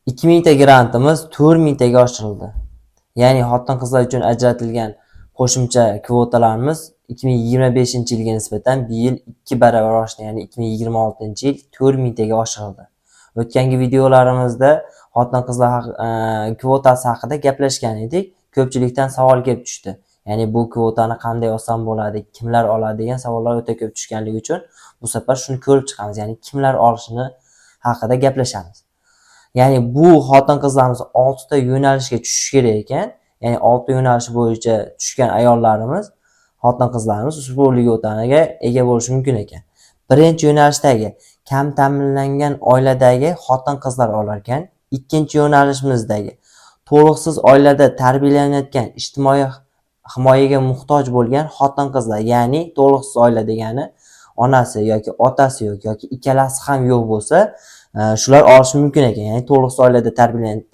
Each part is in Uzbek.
2000 ta grantimiz 4000 taga oshirildi. Ya'ni xotin-qizlar uchun ajratilgan qo'shimcha kvotalarimiz 2025-yilga nisbatan bu yil 2 baravar oshdi. Ya'ni 2026-yil 4000 taga oshirildi. O'tgangi videolarimizda xotin-qizlar kvotasi haqida gaplashgan edik. Ko'pchilikdan savol kelib tushdi. Ya'ni bu kvotani qanday olsam bo'ladi, kimlar oladi degan savollar o'ta ko'p tushganligi uchun bu safar shuni ko'rib chiqamiz. Ya'ni kimlar olishini haqida gaplashamiz. Ya'ni bu xotin-qizlarimiz 6 ta yo'nalishga tushishi kerak ekan. Ya'ni 6 yo'nalish bo'yicha tushgan ayollarimiz, xotin-qizlarimiz ushbu lyotaga ega bo'lishi mumkin ekan. Birinchi yo'nalishdagi kam ta'minlangan oiladagi xotin-qizlar olar ekan. Ikkinchi yo'nalishimizdagi to'liqsiz oilada tarbiyalanayotgan, ijtimoiy himoyaga muhtoj bo'lgan xotin-qizlar, ya'ni to'liqsiz oila degani onasi yoki otasi yo'q yoki ikkalasi ham yo'q bo'lsa, shular olishi mumkin ekan. Ya'ni to'liqsiz oilada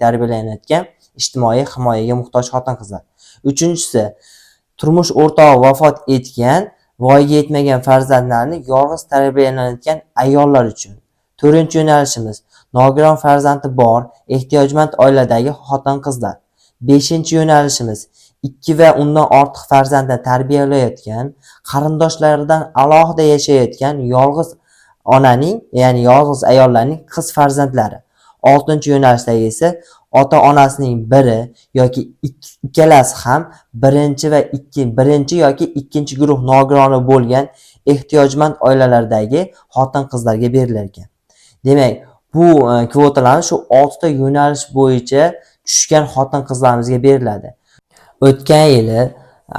tarbiyalanayotgan, ijtimoiy himoyaga muhtoj xotin-qizlar. Uchinchisi, turmush o'rtog'i vafot etgan, voyaga yetmagan farzandlarni yolg'iz tarbiyalanayotgan ayollar uchun. To'rtinchi yo'nalishimiz nogiron farzandi bor, ehtiyojmand oiladagi xotin-qizlar. Beshinchi yo'nalishimiz 2 va undan ortiq farzandni tarbiyalayotgan, qarindoshlaridan alohida yashayotgan yolg'iz onaning, ya'ni yolg'iz ayollarning qiz farzandlari. 6-yo'nalishdagi esa ota-onasining biri yoki ikkalasi ham birinchi yoki ikkinchi guruh nogironi bo'lgan ehtiyojmand oilalardagi xotin-qizlarga berilar ekan. Demak, bu kvotalarni shu 6 ta yo'nalish bo'yicha tushgan xotin-qizlarimizga beriladi. O'tgan yili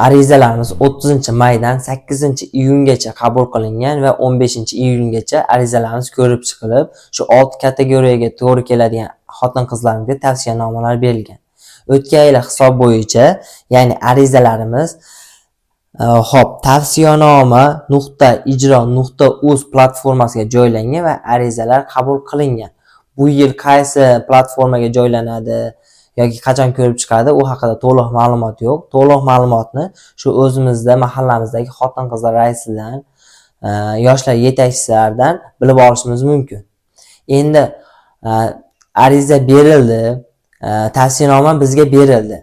arizalarimiz 30-maydan 8-iyungacha qabul qilingan va 15-iyulgacha arizalarimiz ko'rib chiqilib, shu 6 kategoriyaga to'g'ri keladigan xotin-qizlarimizga tavsiyanomalar berilgan. O'tgan yil hisob bo'yicha, ya'ni arizalarimiz tavsiyanoma.ijro.uz platformasiga joylangan va arizalar qabul qilingan. Bu yil qaysi platformaga joylanadi yoki qachon ko'rib chiqadi, u haqida to'liq ma'lumot yo'q. To'liq ma'lumotni shu o'zimizda mahallamizdagi xotin-qizlar raisidan, yoshlar yetakchilaridan bilib olishimiz mumkin. Endi ariza berildi, tavsiyanoma bizga berildi.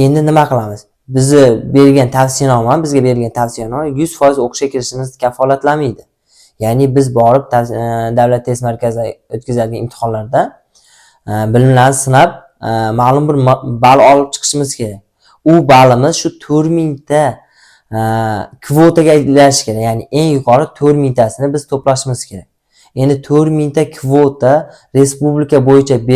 Endi nima qilamiz? Bizga berilgan tavsiyanoma 100% o'qishga kirishimizni kafolatlamaydi. Ya'ni biz borib davlat test markazida o'tkaziladigan imtihonlarda bilimlarni sinab ma'lum bir ball olib chiqishimiz kerak. U ballimiz shu 4000 ta kvotaga aylash kerak. Ya'ni eng yuqori 4000 tasini biz to'plashimiz kerak. Endi 4000 ta kvota respublika bo'yicha